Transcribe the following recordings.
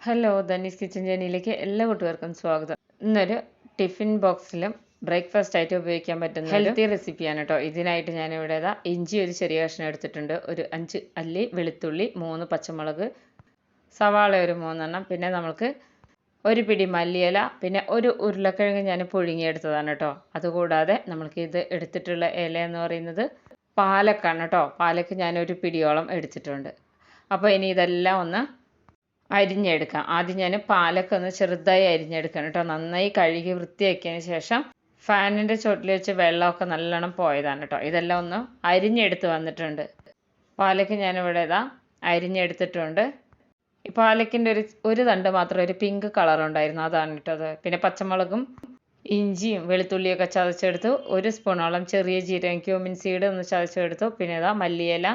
Hello, Dhani's kitchen ജേണിയിലേക്ക് എല്ലാ കൂട്ടുകാർക്കും സ്വാഗതം. ഇന്നൊരു ടിഫിൻ ബോക്സിലും ബ്രേക്ക്ഫാസ്റ്റ് ആയിട്ട് ഉപയോഗിക്കാൻ പറ്റുന്ന ഹെൽത്തി റെസിപ്പിയാണ് കേട്ടോ. ഇതിനായിട്ട് ഞാനിവിടെ ഇഞ്ചി ഒരു ചെറിയ കഷ്ണം എടുത്തിട്ടുണ്ട്, ഒരു 5 അല്ലി വെളുത്തുള്ളി, 3 പച്ചമുളക്, സവാള ഒരു 3 പിന്നെ നമ്മൾക്ക് ഒരു പിടി മല്ലിയില, പിന്നെ ഒരു ഉരുളക്കിഴങ്ങ് ഞാൻ പുഴുങ്ങിയെടുത്തതാണ് കേട്ടോ. അതുകൂടാതെ നമ്മൾക്ക് ഇത് എടുത്തിട്ടുള്ള ഇല എന്ന് പറയുന്നത് പാലക്കാണ് കേട്ടോ. പാലക്ക് ഞാനൊരു പിടിയോളം എടുത്തിട്ടുണ്ട്. അപ്പോൾ ഇനി ഇതെല്ലാം ഒന്ന് അരിഞ്ഞെടുക്കാം. ആദ്യം ഞാൻ പാലൊക്കെ ഒന്ന് ചെറുതായി അരിഞ്ഞെടുക്കണം കേട്ടോ. നന്നായി കഴുകി വൃത്തിയാക്കിയതിന് ശേഷം ഫാനിൻ്റെ ചോട്ടിൽ വെച്ച് വെള്ളമൊക്കെ നല്ലോണം പോയതാണ് കേട്ടോ. ഇതെല്ലാം ഒന്ന് അരിഞ്ഞെടുത്ത് വന്നിട്ടുണ്ട്. പാലക്ക് ഞാനിവിടെ അരിഞ്ഞെടുത്തിട്ടുണ്ട്. ഈ പാലക്കിൻ്റെ ഒരു തണ്ട് മാത്രം ഒരു പിങ്ക് കളർ ഉണ്ടായിരുന്നു, അതാണ് ഇട്ടത്. പിന്നെ പച്ചമുളകും ഇഞ്ചിയും വെളുത്തുള്ളിയൊക്കെ ചതച്ചെടുത്തു. 1 സ്പൂണോളം ചെറിയ ജീരകം ക്യൂമിൻ സീഡ് ഒന്ന് ചതച്ചെടുത്തു. പിന്നെ മല്ലിയില,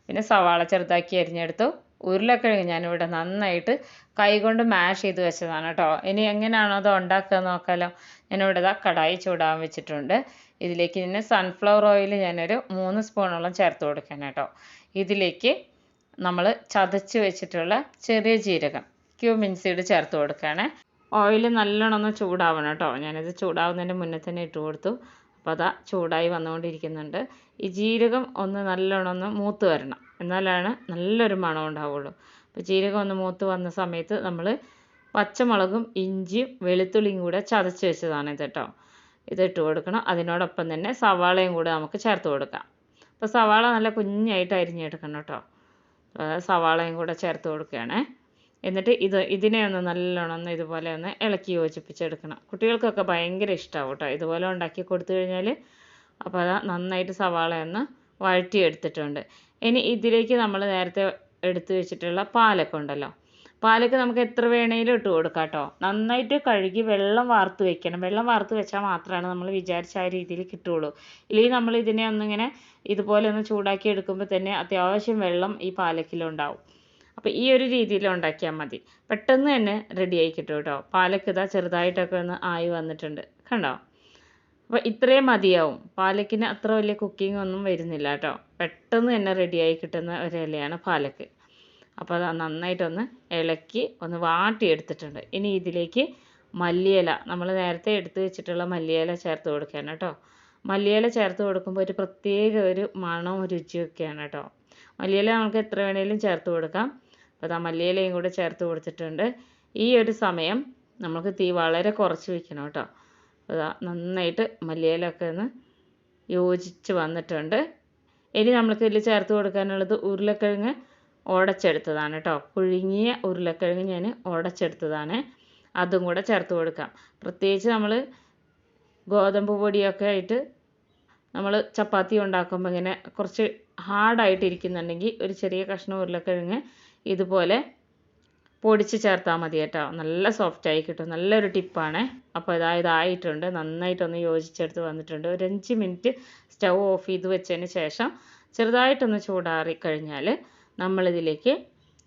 പിന്നെ സവാള ചെറുതാക്കി അരിഞ്ഞെടുത്തു. ഉരുളക്കിഴങ്ങ് ഞാനിവിടെ നന്നായിട്ട് കൈകൊണ്ട് മാഷ് ചെയ്ത് വെച്ചതാണ് കേട്ടോ. ഇനി എങ്ങനെയാണോ അത് ഉണ്ടാക്കുക നോക്കാമല്ലോ. ഞാനിവിടെ കടായി ചൂടാൻ വെച്ചിട്ടുണ്ട്. ഇതിലേക്ക് ഞാൻ സൺഫ്ലവർ ഓയിൽ ഞാനൊരു 3 സ്പൂണോളം ചേർത്ത് കൊടുക്കണം കേട്ടോ. ഇതിലേക്ക് നമ്മൾ ചതച്ച് വെച്ചിട്ടുള്ള ചെറിയ ജീരകം ക്യൂമിൻ സീഡ് ചേർത്ത് കൊടുക്കുകയാണ്. ഓയിൽ നല്ലോണം ഒന്ന് ചൂടാവണം കേട്ടോ. ഞാനിത് ചൂടാവുന്നതിൻ്റെ മുന്നേ തന്നെ ഇട്ട് കൊടുത്തു. അപ്പോൾ അതാ ചൂടായി വന്നുകൊണ്ടിരിക്കുന്നുണ്ട്. ഈ ജീരകം ഒന്ന് നല്ലോണം ഒന്ന് മൂത്ത് വരണം, എന്നാലാണ് നല്ലൊരു മണം ഉണ്ടാവുള്ളൂ. അപ്പോൾ ജീരകം ഒന്ന് മൂത്ത് വന്ന സമയത്ത് നമ്മൾ പച്ചമുളകും ഇഞ്ചിയും വെളുത്തുള്ളിയും കൂടെ ചതച്ച് വെച്ചതാണ് ഇത് കേട്ടോ. ഇത് ഇട്ട് കൊടുക്കണം. അതിനോടൊപ്പം തന്നെ സവാളയും കൂടെ നമുക്ക് ചേർത്ത് കൊടുക്കാം. അപ്പോൾ സവാള നല്ല കുഞ്ഞായിട്ട് അരിഞ്ഞെടുക്കണം കേട്ടോ. സവാളയും കൂടെ ചേർത്ത് കൊടുക്കുകയാണ്. എന്നിട്ട് ഇതിനെ ഒന്ന് നല്ലോണം ഒന്ന് ഇതുപോലെ ഒന്ന് ഇളക്കി യോജിപ്പിച്ചെടുക്കണം. കുട്ടികൾക്കൊക്കെ ഭയങ്കര ഇഷ്ടമാവും കേട്ടോ ഇതുപോലെ ഉണ്ടാക്കി കൊടുത്തു കഴിഞ്ഞാൽ. അപ്പോൾ അത് നന്നായിട്ട് സവാള ഒന്ന് വഴറ്റിയെടുത്തിട്ടുണ്ട്. ഇനി ഇതിലേക്ക് നമ്മൾ നേരത്തെ എടുത്തു വെച്ചിട്ടുള്ള പാലൊക്കെ ഉണ്ടല്ലോ, പാലൊക്കെ നമുക്ക് എത്ര വേണമെങ്കിലും ഇട്ട് കൊടുക്കാം കേട്ടോ. നന്നായിട്ട് കഴുകി വെള്ളം വാർത്ത് വെക്കണം. വെള്ളം വാർത്ത് വെച്ചാൽ മാത്രമാണ് നമ്മൾ വിചാരിച്ച ആ രീതിയിൽ കിട്ടുകയുള്ളൂ. ഇല്ലെങ്കിൽ നമ്മൾ ഇതിനെ ഒന്നിങ്ങനെ ഇതുപോലെ ഒന്ന് ചൂടാക്കി എടുക്കുമ്പോൾ തന്നെ അത്യാവശ്യം വെള്ളം ഈ പാലക്കിലുണ്ടാവും. അപ്പോൾ ഈ ഒരു രീതിയിൽ ഉണ്ടാക്കിയാൽ മതി. പെട്ടെന്ന് തന്നെ റെഡിയായി കിട്ടും കേട്ടോ. പാലക്ക് ഇതാ ചെറുതായിട്ടൊക്കെ ഒന്ന് ആയി വന്നിട്ടുണ്ട്, കണ്ടോ. അപ്പോൾ ഇത്രയും മതിയാവും. പാലക്കിന് അത്ര വലിയ കുക്കിംഗ് ഒന്നും വരുന്നില്ല കേട്ടോ. പെട്ടെന്ന് തന്നെ റെഡിയായി കിട്ടുന്ന ഒരു ഇലയാണ് പാലക്ക്. അപ്പോൾ അത് നന്നായിട്ടൊന്ന് ഇളക്കി ഒന്ന് വാട്ടിയെടുത്തിട്ടുണ്ട്. ഇനി ഇതിലേക്ക് മല്ലിയില, നമ്മൾ നേരത്തെ എടുത്ത് വെച്ചിട്ടുള്ള മല്ലിയില ചേർത്ത് കൊടുക്കുകയാണ് കേട്ടോ. മല്ലിയില ചേർത്ത് കൊടുക്കുമ്പോൾ ഒരു പ്രത്യേക ഒരു മണവും രുചിയൊക്കെയാണ് കേട്ടോ. മല്ലിയില നമുക്ക് എത്ര വേണേലും ചേർത്ത് കൊടുക്കാം. അപ്പോൾ ആ മല്ലിയിലയും കൂടെ ചേർത്ത് കൊടുത്തിട്ടുണ്ട്. ഈ ഒരു സമയം നമുക്ക് തീ വളരെ കുറച്ച് വയ്ക്കണം കേട്ടോ. അപ്പോൾ നന്നായിട്ട് മല്ലിയിലൊക്കെ ഒന്ന് യോജിച്ച് വന്നിട്ടുണ്ട്. ഇനി നമുക്ക് ഇതിൽ ചേർത്ത് കൊടുക്കാനുള്ളത് ഉരുളക്കിഴങ്ങ് ഉടച്ചെടുത്തതാണ് കേട്ടോ. പുഴുങ്ങിയ ഉരുളക്കിഴങ്ങ് ഞാൻ ഉടച്ചെടുത്തതാണ്. അതും കൂടെ ചേർത്ത് കൊടുക്കാം. പ്രത്യേകിച്ച് നമ്മൾ ഗോതമ്പ് പൊടിയൊക്കെ ആയിട്ട് നമ്മൾ ചപ്പാത്തി ഉണ്ടാക്കുമ്പോൾ ഇങ്ങനെ കുറച്ച് ഹാർഡായിട്ടിരിക്കുന്നുണ്ടെങ്കിൽ ഒരു ചെറിയ കഷ്ണം ഉരുളക്കിഴങ്ങ് ഇതുപോലെ പൊടിച്ച് ചേർത്താൽ മതി കേട്ടോ. നല്ല സോഫ്റ്റായി കിട്ടും. നല്ലൊരു ടിപ്പാണ്. അപ്പോൾ ഇതായിട്ടുണ്ട്. നന്നായിട്ടൊന്ന് യോജിച്ചെടുത്ത് വന്നിട്ടുണ്ട്. ഒരു 5 മിനിറ്റ് സ്റ്റൗ ഓഫ് ചെയ്ത് വെച്ചതിന് ശേഷം ചെറുതായിട്ടൊന്ന് ചൂടാറി കഴിഞ്ഞാൽ നമ്മളിതിലേക്ക്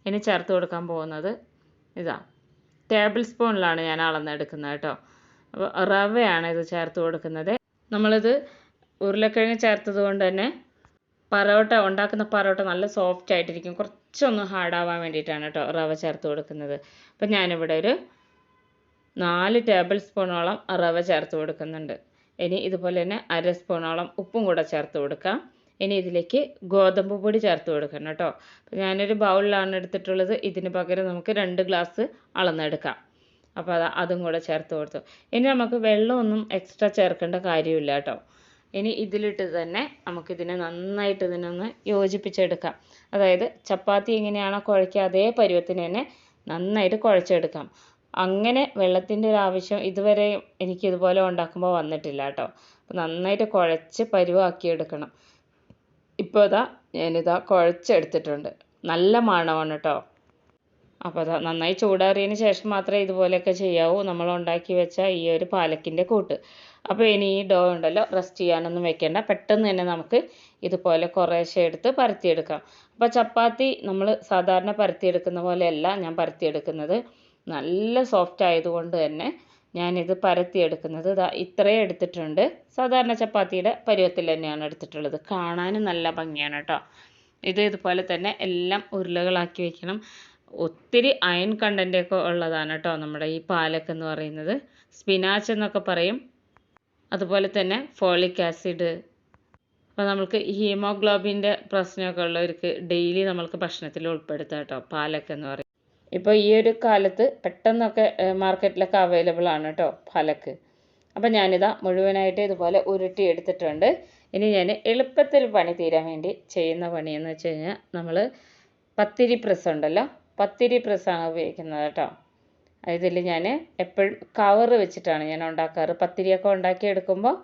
ഇനി ചേർത്ത് കൊടുക്കാൻ പോകുന്നത് ടേബിൾ സ്പൂണിലാണ് ഞാൻ അളന്നെടുക്കുന്നത് കേട്ടോ. അപ്പോൾ റവയാണ് ഇത് ചേർത്ത് കൊടുക്കുന്നത്. നമ്മളിത് ഉരുളക്കിഴങ്ങ് ചേർത്തത് കൊണ്ട് തന്നെ ഉണ്ടാക്കുന്ന പരോട്ട നല്ല സോഫ്റ്റ് ആയിട്ടിരിക്കും. കുറച്ചൊന്ന് ഹാർഡാവാൻ വേണ്ടിയിട്ടാണ് കേട്ടോ റവ ചേർത്ത് കൊടുക്കുന്നത്. അപ്പം ഞാനിവിടെ ഒരു 4 ടേബിൾ സ്പൂണോളം റവ ചേർത്ത് കൊടുക്കുന്നുണ്ട്. ഇനി ഇതുപോലെ തന്നെ 1/2 സ്പൂണോളം ഉപ്പും കൂടെ ചേർത്ത് കൊടുക്കാം. ഇനി ഇതിലേക്ക് ഗോതമ്പ് പൊടി ചേർത്ത് കൊടുക്കണം കേട്ടോ. അപ്പോൾ ഞാനൊരു ബൗളിലാണ് എടുത്തിട്ടുള്ളത്. ഇതിന് പകരം നമുക്ക് 2 ഗ്ലാസ് അളന്നെടുക്കാം. അപ്പോൾ അതും കൂടെ ചേർത്ത് കൊടുത്തു. ഇനി നമുക്ക് വെള്ളമൊന്നും എക്സ്ട്രാ ചേർക്കേണ്ട കാര്യമില്ല കേട്ടോ. ഇനി ഇതിലിട്ട് തന്നെ നമുക്കിതിനെ നന്നായിട്ട് ഇതിനൊന്ന് യോജിപ്പിച്ചെടുക്കാം. അതായത് ചപ്പാത്തി എങ്ങനെയാണോ കുഴയ്ക്കുക അതേ പരുവത്തിന് തന്നെ നന്നായിട്ട് കുഴച്ചെടുക്കാം. അങ്ങനെ വെള്ളത്തിൻ്റെ ഒരു ആവശ്യം ഇതുവരെ എനിക്കിതുപോലെ ഉണ്ടാക്കുമ്പോൾ വന്നിട്ടില്ല കേട്ടോ. അപ്പോൾ നന്നായിട്ട് കുഴച്ച് പരുവാക്കിയെടുക്കണം. ഇപ്പോൾ ഞാനിതാ കുഴച്ചെടുത്തിട്ടുണ്ട്. നല്ല മണമാണ് കേട്ടോ. അപ്പോൾ നന്നായി ചൂടാറിയതിന് ശേഷം മാത്രമേ ഇതുപോലെയൊക്കെ ചെയ്യാവൂ നമ്മൾ ഉണ്ടാക്കി വെച്ച ഈ ഒരു പാലക്കിൻ്റെ കൂട്ട്. അപ്പോൾ ഇനി ഈ ഡോ ഉണ്ടല്ലോ റെസ്റ്റ് ചെയ്യാനൊന്നും വെക്കേണ്ട. പെട്ടെന്ന് തന്നെ നമുക്ക് ഇതുപോലെ കുറേശ്ശെ എടുത്ത് പരത്തിയെടുക്കാം. അപ്പോൾ ചപ്പാത്തി നമ്മൾ സാധാരണ പരത്തിയെടുക്കുന്ന പോലെയല്ല ഞാൻ പരത്തിയെടുക്കുന്നത്. നല്ല സോഫ്റ്റ് ആയതുകൊണ്ട് തന്നെ ഞാനിത് പരത്തിയെടുക്കുന്നത് ഇത്രയും എടുത്തിട്ടുണ്ട്. സാധാരണ ചപ്പാത്തിയുടെ പരുവത്തിൽ തന്നെയാണ് എടുത്തിട്ടുള്ളത്. കാണാനും നല്ല ഭംഗിയാണ് കേട്ടോ. ഇതുപോലെ തന്നെ എല്ലാം ഉരുളകളാക്കി വെക്കണം. ഒത്തിരി അയൺ കണ്ടൻ്റൊക്കെ ഉള്ളതാണ് കേട്ടോ നമ്മുടെ ഈ പാലക്ക് എന്ന് പറയുന്നത്. സ്പിനാച്ച് എന്നൊക്കെ പറയും. അതുപോലെ തന്നെ ഫോളിക് ആസിഡ്. അപ്പോൾ നമുക്ക് ഹീമോഗ്ലോബിൻ്റെ പ്രശ്നമൊക്കെ ഉള്ളവർക്ക് ഡെയിലി നമ്മൾക്ക് ഭക്ഷണത്തിൽ ഉൾപ്പെടുത്താം കേട്ടോ പാലക്ക് എന്ന് പറയും. ഇപ്പോൾ ഈ ഒരു കാലത്ത് പെട്ടെന്നൊക്കെ മാർക്കറ്റിലൊക്കെ അവൈലബിൾ ആണ് കേട്ടോ പാലക്ക്. അപ്പോൾ ഞാനിതാ മുഴുവനായിട്ട് ഇതുപോലെ ഉരുട്ടി എടുത്തിട്ടുണ്ട്. ഇനി ഞാൻ എളുപ്പത്തിൽ പണി തീരാൻ വേണ്ടി ചെയ്യുന്ന പണിയെന്ന് വെച്ച് കഴിഞ്ഞാൽ നമ്മൾ പത്തിരി പ്രസ് ഉണ്ടല്ലോ, പത്തിരി പ്രസ്സാണ് ഉപയോഗിക്കുന്നത് കേട്ടോ. ഇതിൽ ഞാൻ എപ്പോഴും കവറ് വെച്ചിട്ടാണ് ഞാൻ ഉണ്ടാക്കാറ്. പത്തിരിയൊക്കെ ഉണ്ടാക്കിയെടുക്കുമ്പോൾ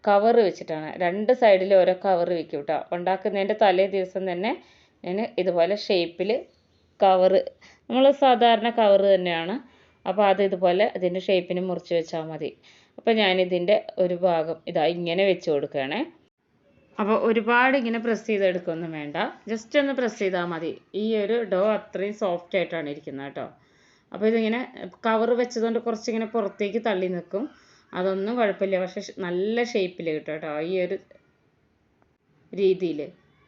കവറ് വെച്ചിട്ടാണ്. 2 സൈഡിൽ ഓരോ കവറ് വെക്കും കേട്ടോ. ഉണ്ടാക്കുന്നതിൻ്റെ തലേ ദിവസം തന്നെ ഞാൻ ഇതുപോലെ ഷേപ്പിൽ കവറ്, നമ്മൾ സാധാരണ കവറ് തന്നെയാണ്. അപ്പോൾ അത് ഇതുപോലെ അതിൻ്റെ ഷേപ്പിന് മുറിച്ച് വെച്ചാൽ മതി. അപ്പോൾ ഞാനിതിൻ്റെ ഒരു ഭാഗം ഇതാ ഇങ്ങനെ വെച്ച് കൊടുക്കുകയാണേ. അപ്പോൾ ഒരുപാട് ഇങ്ങനെ പ്രസ് ചെയ്തെടുക്കൊന്നും വേണ്ട, ജസ്റ്റ് ഒന്ന് പ്രസ് ചെയ്താൽ മതി. ഈ ഒരു ഡോ അത്രയും സോഫ്റ്റ് ആയിട്ടാണ് ഇരിക്കുന്നത് കേട്ടോ. അപ്പോൾ ഇതിങ്ങനെ കവർ വെച്ചതുകൊണ്ട് കുറച്ചിങ്ങനെ പുറത്തേക്ക് തള്ളി നിൽക്കും, അതൊന്നും കുഴപ്പമില്ല. പക്ഷെ നല്ല ഷേപ്പിൽ കിട്ടും കേട്ടോ ഈ ഒരു രീതിയിൽ,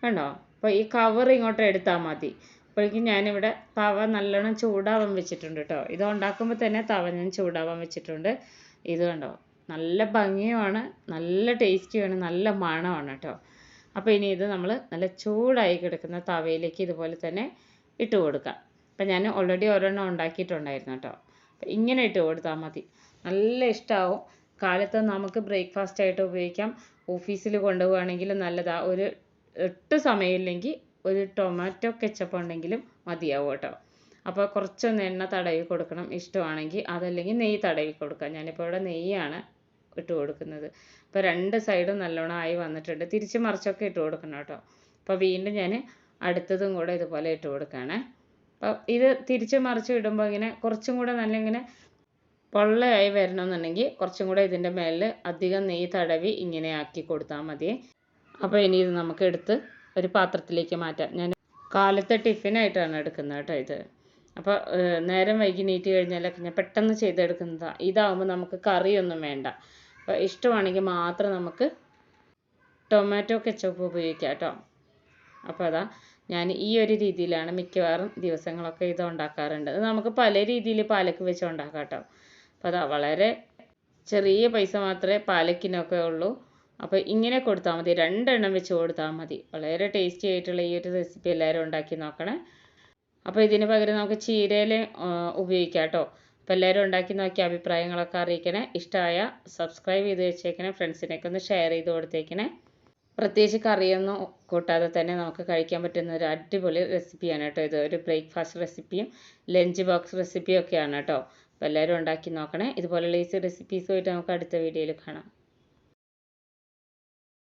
കണ്ടോ. അപ്പോൾ ഈ കവർ ഇങ്ങോട്ട് എടുത്താൽ മതി. അപ്പോഴേക്കും ഞാനിവിടെ തവ നല്ലോണം ചൂടാവാൻ വെച്ചിട്ടുണ്ട് കേട്ടോ. ഇത് ഉണ്ടാക്കുമ്പോൾ തന്നെ തവ ഞാൻ ചൂടാവാൻ വെച്ചിട്ടുണ്ട്. ഇത് കണ്ടോ, നല്ല ഭംഗിയുമാണ്, നല്ല ടേസ്റ്റിയാണ്, നല്ല മണമാണ് കേട്ടോ. അപ്പോൾ ഇനി ഇത് നമ്മൾ നല്ല ചൂടായി കിടക്കുന്ന തവയിലേക്ക് ഇതുപോലെ തന്നെ ഇട്ട് കൊടുക്കാം. അപ്പം ഞാൻ ഓൾറെഡി ഒരെണ്ണം ഉണ്ടാക്കിയിട്ടുണ്ടായിരുന്നു കേട്ടോ. അപ്പം ഇങ്ങനെ ഇട്ട് കൊടുത്താൽ മതി, നല്ല ഇഷ്ടമാവും. കാലത്ത് നമുക്ക് ബ്രേക്ക്ഫാസ്റ്റ് ആയിട്ട് ഉപയോഗിക്കാം. ഓഫീസിൽ കൊണ്ടുപോവുകയാണെങ്കിൽ നല്ലതാണ്. ഒരു 8 സമയമില്ലെങ്കിൽ ഒരു ടൊമാറ്റോ കെച്ചപ്പ് ഉണ്ടെങ്കിലും മതിയാവും കേട്ടോ. അപ്പോൾ കുറച്ചൊന്ന് എണ്ണ തടവി കൊടുക്കണം ഇഷ്ടമാണെങ്കിൽ, അതല്ലെങ്കിൽ നെയ്യ് തടവി കൊടുക്കാം. ഞാനിപ്പോൾ ഇവിടെ നെയ്യാണ് ഇട്ട് കൊടുക്കുന്നത്. അപ്പോൾ 2 സൈഡും നല്ലോണം ആയി വന്നിട്ടുണ്ട്. തിരിച്ച് മറിച്ചൊക്കെ ഇട്ട് കൊടുക്കണം കേട്ടോ. അപ്പോൾ വീണ്ടും ഞാൻ അടുത്തതും കൂടെ ഇതുപോലെ ഇട്ട് കൊടുക്കുകയാണേ. അപ്പോൾ ഇത് തിരിച്ച് മറിച്ച് ഇടുമ്പോൾ ഇങ്ങനെ കുറച്ചും കൂടെ നല്ല ഇങ്ങനെ പൊള്ളയായി വരണമെന്നുണ്ടെങ്കിൽ കുറച്ചും കൂടെ ഇതിൻ്റെ മേലിൽ അധികം നെയ്യ് തടവി ഇങ്ങനെ ആക്കി കൊടുത്താൽ മതി. അപ്പോൾ ഇനി ഇത് നമുക്ക് എടുത്ത് ഒരു പാത്രത്തിലേക്ക് മാറ്റാം. ഞാൻ കാലത്തെ ടിഫിനായിട്ടാണ് എടുക്കുന്നത് കേട്ടോ ഇത്. അപ്പോൾ നേരം വൈകി നീറ്റ് കഴിഞ്ഞാലൊക്കെ ഞാൻ പെട്ടെന്ന് ചെയ്തെടുക്കുന്നതാണ്. ഇതാകുമ്പോൾ നമുക്ക് കറിയൊന്നും വേണ്ട. അപ്പോൾ ഇഷ്ടമാണെങ്കിൽ മാത്രം നമുക്ക് ടൊമാറ്റോ കെച്ചപ്പ് ഉപയോഗിക്കാം കേട്ടോ. അപ്പോൾ അതാ ഞാൻ ഈ ഒരു രീതിയിലാണ് മിക്കവാറും ദിവസങ്ങളൊക്കെ ഇത് ഉണ്ടാക്കാറുണ്ട്. അത് നമുക്ക് പല രീതിയിൽ പാലക്ക് വെച്ച് ഉണ്ടാക്കാം കേട്ടോ. അപ്പോൾ അതാ വളരെ ചെറിയ പൈസ മാത്രമേ പാലക്കിനൊക്കെ ഉള്ളൂ. അപ്പോൾ ഇങ്ങനെ കൊടുത്താൽ മതി, 2 എണ്ണം വെച്ച് കൊടുത്താൽ മതി. വളരെ ടേസ്റ്റി ആയിട്ടുള്ള ഈ ഒരു റെസിപ്പി എല്ലാവരും ഉണ്ടാക്കി നോക്കണേ. അപ്പോൾ ഇതിന് പകരം നമുക്ക് ചീരയില ഉപയോഗിക്കാം കേട്ടോ. അപ്പോൾ എല്ലാവരും ഉണ്ടാക്കി നോക്കി അഭിപ്രായങ്ങളൊക്കെ അറിയിക്കണേ. ഇഷ്ടമായ സബ്സ്ക്രൈബ് ചെയ്ത് വെച്ചേക്കണേ. ഫ്രണ്ട്സിനൊക്കെ ഒന്ന് ഷെയർ ചെയ്ത് കൊടുത്തേക്കണേ. പ്രത്യേകിച്ച് കറിയൊന്നും കൂട്ടാതെ തന്നെ നമുക്ക് കഴിക്കാൻ പറ്റുന്ന ഒരു അടിപൊളി റെസിപ്പിയാണ് കേട്ടോ ഇത്. ഒരു ബ്രേക്ക്ഫാസ്റ്റ് റെസിപ്പിയും ലഞ്ച് ബോക്സ് റെസിപ്പിയും ഒക്കെയാണ് കേട്ടോ. അപ്പോൾ എല്ലാവരും ഉണ്ടാക്കി നോക്കണേ. ഇതുപോലെയുള്ള ഈസി റെസിപ്പീസുമായിട്ട് നമുക്ക് അടുത്ത വീഡിയോയിൽ കാണാം.